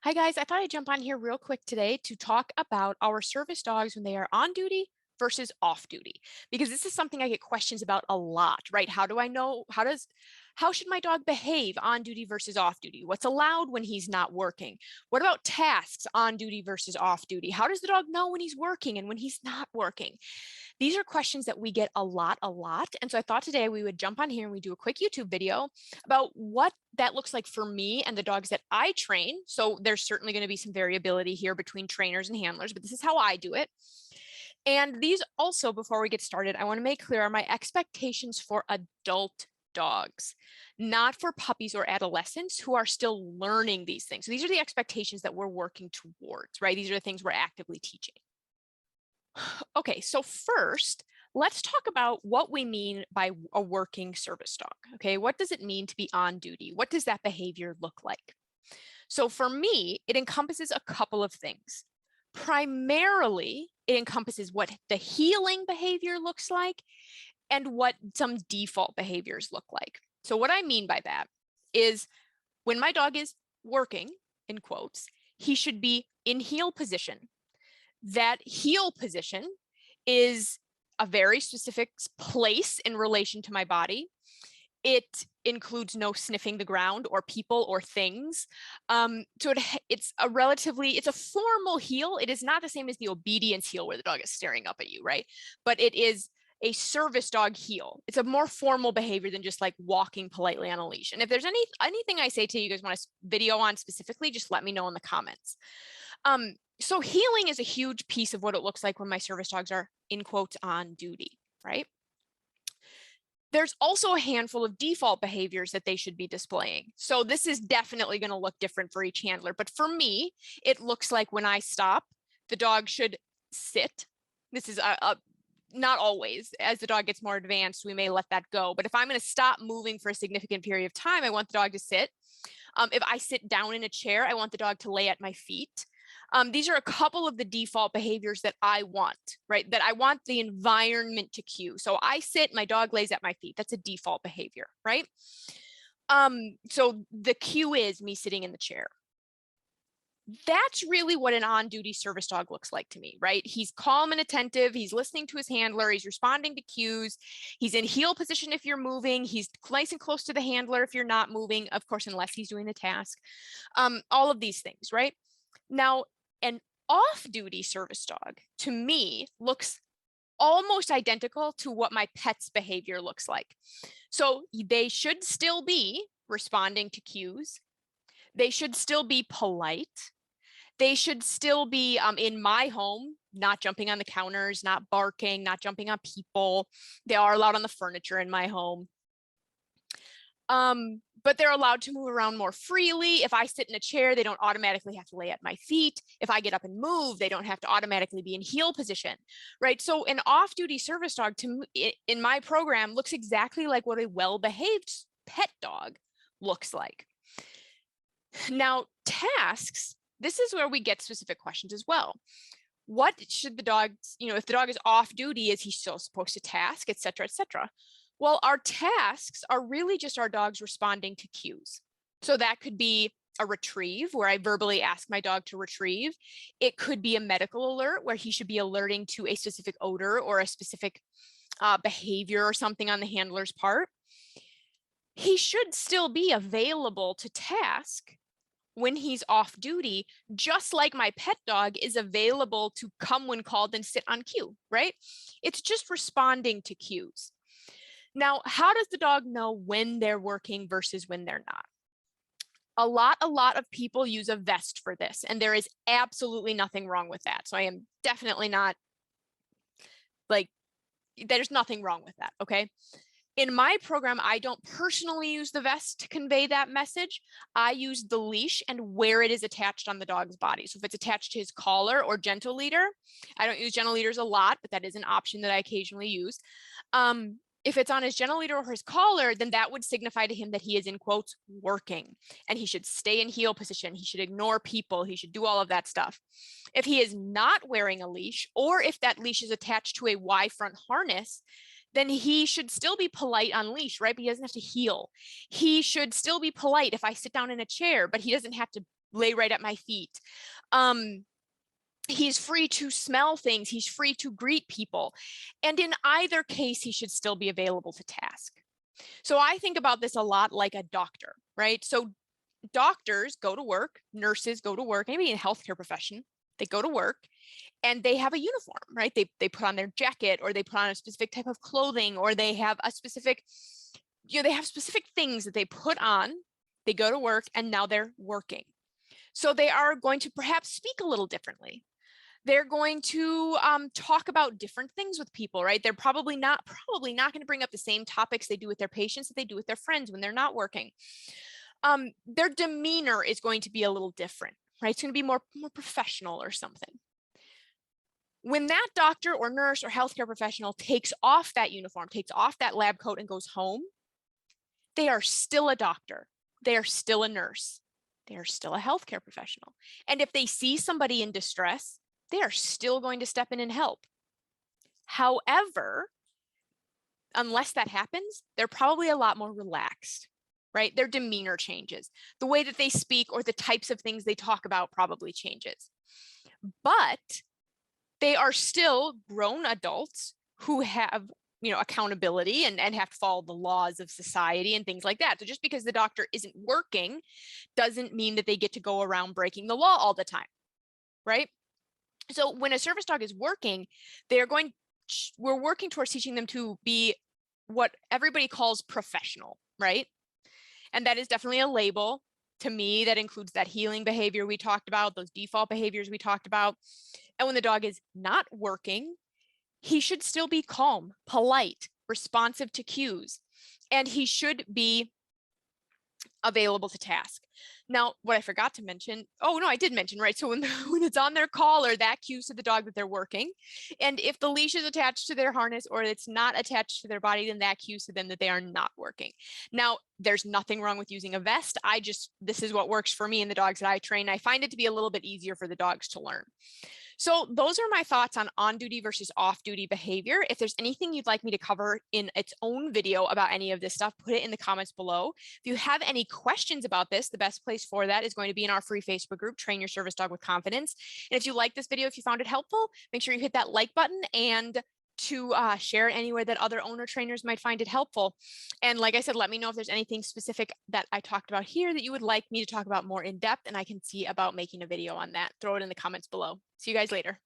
Hi guys, I thought I'd jump on here real quick today to talk about our service dogs when they are on duty versus off duty, because this is something I get questions about a lot, right? How do I know, how should my dog behave on duty versus off duty? What's allowed when he's not working? What about tasks on duty versus off duty? How does the dog know when he's working and when he's not working? These are questions that we get a lot. And so I thought today we would jump on here and we do a quick YouTube video about what that looks like for me and the dogs that I train. So there's certainly going to be some variability here between trainers and handlers, but this is how I do it. And these also, before we get started, I want to make clear are my expectations for adult dogs, not for puppies or adolescents who are still learning these things. So these are the expectations that we're working towards, right? These are the things we're actively teaching. Okay, so first, let's talk about what we mean by a working service dog. Okay, what does it mean to be on duty? What does that behavior look like? So for me, it encompasses a couple of things. Primarily, it encompasses what the heeling behavior looks like and what some default behaviors look like. So what I mean by that is when my dog is working, in quotes, he should be in heel position. That heel position is a very specific place in relation to my body. It includes no sniffing the ground or people or things. It's a formal heel. It is not the same as the obedience heel where the dog is staring up at you, right? But it is a service dog heel. It's a more formal behavior than just like walking politely on a leash. And if there's anything I say to you guys want a video on specifically, just let me know in the comments. So heeling is a huge piece of what it looks like when my service dogs are in quotes on duty, right? There's also a handful of default behaviors that they should be displaying. So this is definitely going to look different for each handler. But for me, it looks like when I stop, the dog should sit. This is not always. As the dog gets more advanced, we may let that go. But if I'm going to stop moving for a significant period of time, I want the dog to sit. If I sit down in a chair, I want the dog to lay at my feet. These are a couple of the default behaviors that I want, right? That I want the environment to cue. So I sit, my dog lays at my feet. That's a default behavior, right? So the cue is me sitting in the chair. That's really what an on-duty service dog looks like to me, right? He's calm and attentive. He's listening to his handler. He's responding to cues. He's in heel position if you're moving. He's nice and close to the handler if you're not moving, of course, unless he's doing the task. All of these things, right? Now, an off-duty service dog, to me, looks almost identical to what my pet's behavior looks like. So they should still be responding to cues. They should still be polite. They should still be in my home, not jumping on the counters, not barking, not jumping on people. They are allowed on the furniture in my home. But they're allowed to move around more freely. If I sit in a chair, they don't automatically have to lay at my feet. If I get up and move, they don't have to automatically be in heel position, right? So an off-duty service dog in my program looks exactly like what a well-behaved pet dog looks like. Now, tasks, this is where we get specific questions as well. What should the dog, if the dog is off duty, is he still supposed to task, et cetera, et cetera? Well, our tasks are really just our dogs responding to cues. So that could be a retrieve where I verbally ask my dog to retrieve. It could be a medical alert where he should be alerting to a specific odor or a specific behavior or something on the handler's part. He should still be available to task when he's off duty, just like my pet dog is available to come when called and sit on cue, right? It's just responding to cues. Now, how does the dog know when they're working versus when they're not? A lot of people use a vest for this, and there is absolutely nothing wrong with that. So I am definitely not like, there's nothing wrong with that, okay? In my program, I don't personally use the vest to convey that message. I use the leash and where it is attached on the dog's body. So if it's attached to his collar or gentle leader, I don't use gentle leaders a lot, but that is an option that I occasionally use. If it's on his gentle leader or his collar, then that would signify to him that he is in quotes working and he should stay in heel position. He should ignore people. He should do all of that stuff. If he is not wearing a leash, or if that leash is attached to a Y front harness, then he should still be polite on leash, right? But he doesn't have to heel. He should still be polite if I sit down in a chair, but he doesn't have to lay right at my feet. He's free to smell things. He's free to greet people. And in either case, he should still be available to task. So I think about this a lot like a doctor, right? So doctors go to work, nurses go to work, maybe in a healthcare profession, they go to work and they have a uniform, right? They put on their jacket, or they put on a specific type of clothing, or they have a specific, they have specific things that they put on. They go to work and now they're working. So they are going to perhaps speak a little differently. They're going to talk about different things with people, right? They're probably not going to bring up the same topics they do with their patients that they do with their friends when they're not working. Their demeanor is going to be a little different, right? It's going to be more professional or something. When that doctor or nurse or healthcare professional takes off that uniform, takes off that lab coat and goes home, they are still a doctor. They are still a nurse. They are still a healthcare professional. And if they see somebody in distress, they are still going to step in and help. However, unless that happens, they're probably a lot more relaxed, right? Their demeanor changes. The way that they speak or the types of things they talk about probably changes. But they are still grown adults who have, accountability and have to follow the laws of society and things like that. So just because the doctor isn't working doesn't mean that they get to go around breaking the law all the time, right? So when a service dog is working, we're working towards teaching them to be what everybody calls professional, right? And that is definitely a label. To me, that includes that healing behavior we talked about, those default behaviors we talked about. And when the dog is not working, he should still be calm, polite, responsive to cues, and he should be available to task. Now, what I forgot to mention, oh no, I did mention, right? So when it's on their collar, that cues to the dog that they're working. And if the leash is attached to their harness or it's not attached to their body, then that cues to them that they are not working. Now, there's nothing wrong with using a vest. This is what works for me and the dogs that I train. I find it to be a little bit easier for the dogs to learn. So those are my thoughts on duty versus off duty behavior. If there's anything you'd like me to cover in its own video about any of this stuff, put it in the comments below. If you have any questions about this, the best place for that is going to be in our free Facebook group, Train Your Service Dog with Confidence. And if you like this video, if you found it helpful, make sure you hit that like button and to share it anywhere that other owner trainers might find it helpful. And like I said, let me know if there's anything specific that I talked about here that you would like me to talk about more in depth, and I can see about making a video on that. Throw it in the comments below. See you guys later.